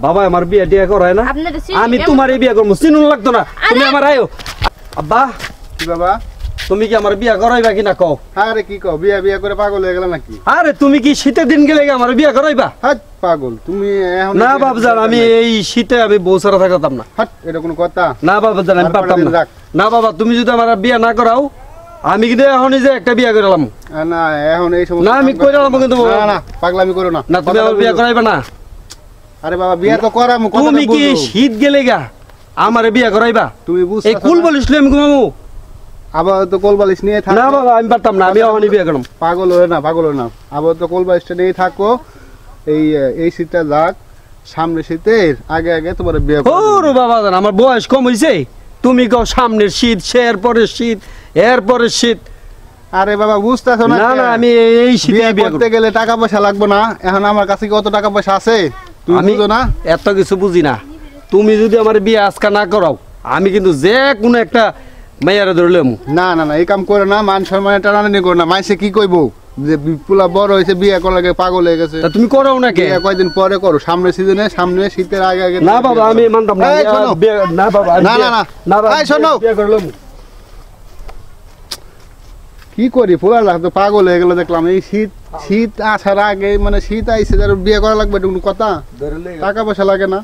বাবা আমার বিয়ে টিয়া করায় না আমি তোমারই বিয়ে করবো চিনুন লাগতো না তুমি আমার আয়ো আব্বা কি বাবা তুমি কি আমার বিয়ে করাইবা কিনা কও আরে কি কও বিয়া বিয়া করে পাগল হয়ে গেল নাকি আরে তুমি কি শীতের দিন গেলে আমার বিয়ে করাইবা হাট পাগল তুমি এখন না বাবজান আমি এই শীতে আমি বউ ছাড়া থাকতাম না হাট এটা কোনো কথা না বাবজান আমি পারতাম না না বাবা তুমি যদি আমার বিয়ে না করাও আমি কিন্তু এখনই যে একটা বিয়ে করলাম না এখন এই সমস্ত না আমি কইরালাম কিন্তু না না পাগলামি করো না না তুমি আমার বিয়ে করাইবা না আরে বাবা বিয়া তো করামু কথা তুমি কি শীত গেলে গা আমারে বিয়ে করাইবা তুমি বুঝছ এই কুল বলিস আমি ঘুমামু আবার তো কোলবালিশ নিয়ে থাকো না বাবা আমি পারতাম না আমি এখনই বিয়ে করলাম পাগল হয়ে না আবার তো কোলবালিশটা নিয়ে থাকো এই শীতটা যাক সামনে শীতের আগে আগে তোমার বিয়ে ওরে বাবা জান আমার বয়স কম হইছে তুমি কও সামনের শীত এরপরে শীত এরপরে শীত আরে বাবা বুঝতাছো না না না আমি এই শীতে বিয়ে করতে গেলে টাকা পয়সা লাগবে না এখন আমার কাছে কত টাকা পয়সা আছে তুমি বুঝো না এত কিছু বুঝি না তুমি যদি আমার বিয়ে আজকে না করাও আমি কিন্তু যে কোনো একটা মেয়ারে ধরলাম না না না এই কাম করে না মান সম্মানে টানাটানি করো না মাইসে কি কইবো যে পুলা বড় হয়েছে বিয়ে করার আগে পাগল হয়ে গেছে তুমি করো না কে কয়দিন পরে করো সামনের সিজনে সামনে শীতের আগে আগে না বাবা আমি মানতাম না না বাবা না না না না বাবা এই শোনো বিয়ে করলাম কি করি পুরা লাগতো পাগল হয়ে গেল দেখলাম এই শীত আসার আগে মানে শীত আইছে যার বিয়ে করা লাগবে এটা কোনো কথা টাকা পয়সা লাগে না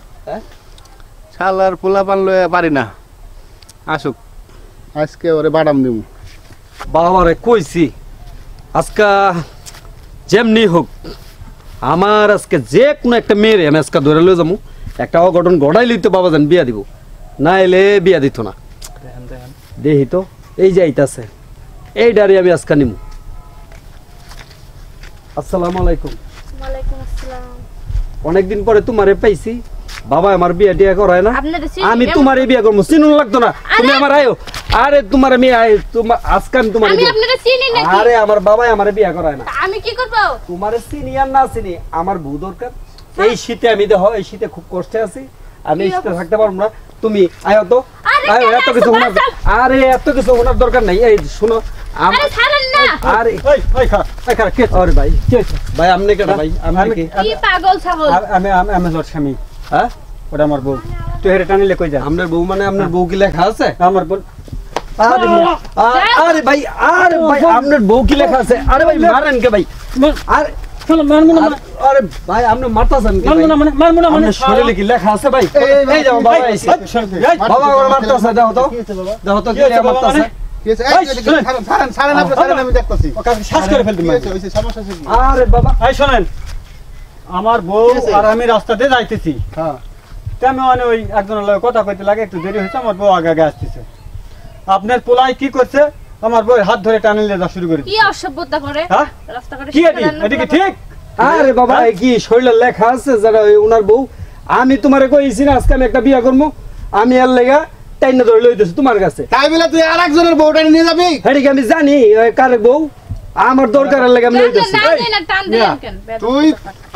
শালার পোলা পান লয়ে পারি না আসুক আজকে ওরে বাদাম দিব বাবারে কইছি আজকা যেমনি হোক আমার আজকে যে কোনো একটা মেয়েরে আমি আজকে ধরে লয়ে যাবো একটা অঘটন ঘটাই লইতে বাবা জান বিয়া দিব না এলে বিয়া দিত না দেখি তো এই যাইতাছে এই ডারি আমি আজকে নিমু আসসালামু আলাইকুম ওয়ালাইকুম আসসালাম অনেকদিন পরে তোমারে পাইছি বাবা আমার বিয়ে টিয়া করায় না আমি তোমারে বিয়ে করবো চিনুন লাগতো না তুমি আমার আয়ো আরে তোমার আমি তোমার আজকে আমি তোমার আমি আপনাকে চিনি নাকি আরে আমার বাবাই আমারে বিয়ে করায় না আমি কি করব তোমারে চিনি আর না চিনি আমার বউ দরকার এই শীতে আমি দেখো এই শীতে খুব কষ্টে আছি আমি এই শীতে থাকতে পারবো না তুমি আয়ো তো আয়ো এত কিছু শোনার আরে এত কিছু শোনার দরকার নাই এই শোনো আরে ছাড়েন না আরে ওই খা কে আরে ভাই কে ভাই আপনি কেন ভাই আমি কি পাগল ছাগল আমি তোর স্বামী হ্যাঁ ওটা আমার বউ তুই হেরে টানিলে কই যা আপনার বউ মানে আপনার বউ কি লেখা আছে আমার বউ আরে ভাই আপনার বউ কি লেখা আছে আরে ভাই মারেন কে ভাই আরে আরে ভাই আপনি মারতাছেন কি মানে শরীরে কি লেখা আছে ভাই এই যাও বাবা আইছে বাবা ওরা মারতাছে দাও তো কি লেখা মারতাছে আমি দেখতেছি শ্বাস করে ফেলতে সমস্যা আছে আরে বাবা এই শোনেন আমার বউ আর আমি রাস্তাতে যাইতেছি হ্যাঁ আমি ওই একজনের লগে কথা কইতে লাগে একটু দেরি হয়েছে আমার বউ আগে আগে আসতেছে আপনার পোলাই কি করছে আমার বউয়ের হাত ধরে টানে নিয়ে যাওয়া শুরু করে কি অসভ্যতা করে হ্যাঁ রাস্তা করে কি এদিকে ঠিক আরে বাবা কি শরীরে লেখা আছে যারা ওনার বউ আমি তোমারে কইছি না আজকে আমি একটা বিয়ে করবো আমি এর লেগা টাইনা ধরে লইতেছি তোমার কাছে তাই বলে তুই আরেকজনের বউটা নিয়ে যাবি হেডি আমি জানি কার বউ আমার দরকারের লেগে আমি লইতেছি না টান দেন কেন তুই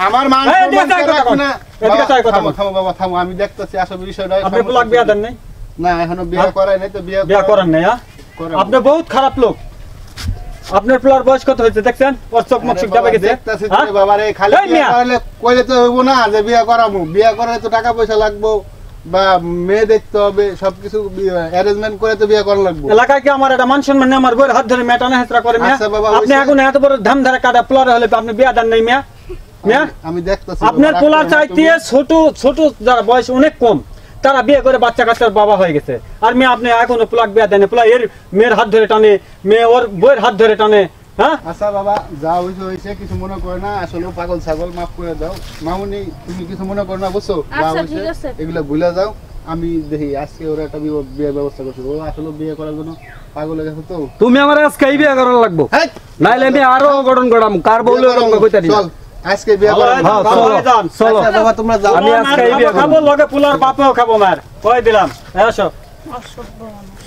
আমার মান এই, এদিকে তাই কথা বল। এদিকে তাই কথা বল। থামো বাবা থামো আমি দেখতেছি আসলে বিষয়টা আপনি পোলাক বিয়া দেন নাই না এখনো বিয়ে করাই নাই তো বিয়া করেন নাই হ্যাঁ আপনি বহুত খারাপ লোক আপনার পোলার বয়স কত হয়েছে দেখছেন ওর চোখ মুখ যাবে গেছে দেখতেছি তো বাবা রে খালি বিয়ে করলে কইলে তো হইব না যে বিয়ে করাবো বিয়ে করালে তো টাকা পয়সা লাগবো বা মেয়ে দেখতে হবে সবকিছু অ্যারেঞ্জমেন্ট করে তো বিয়ে করা লাগবে এলাকায় কি আমার একটা মান সম্মান নেই আমার বউয়ের হাত ধরে মেটানো হেসরা করে মিয়া আচ্ছা বাবা, আপনি এখন এত বড় ধাম ধারে কাটা পোলার হলে আপনি বিয়া দেন নাই মিয়া মিয়া আমি দেখতেছি আপনার পোলার চাইতে ছোট ছোট যারা বয়স অনেক কম তারা বিয়ে করে বাচ্চা কাচ্চার বাবা হয়ে গেছে আর মেয়ে আপনি এখনো পোলাক বিয়া দেন পোলা এর মেয়ের হাত ধরে টানে মেয়ে ওর বউয়ের হাত ধরে টানে হ্যাঁ আচ্ছা বাবা যা হইছে কিছু মনে করে না আসলে পাগল ছাগল মাফ করে দাও মামুনি তুমি কিছু মনে করো না বুঝছো যা আচ্ছা, ঠিক হইছে আছে। এগুলা ভুলে যাও আমি দেখি আজকে ওরা একটা বিয়ের ব্যবস্থা করছি ও আসলে বিয়ে করার জন্য পাগল হয়ে গেছে তো তুমি আমার আজকে বিয়ে করার লাগবো হেই! নাইলে আমি আরো গঠন করাম কার বউলে রঙ কইতা দিই চল আজকে বিয়ে করা হ্যাঁ, চলো চলো আচ্ছা বাবা তোমরা যাও আমি আজকে এই বিয়ে খাবো লগে পোলার বাপেও খাবো মার কই দিলাম আসো অসভ্য মানুষ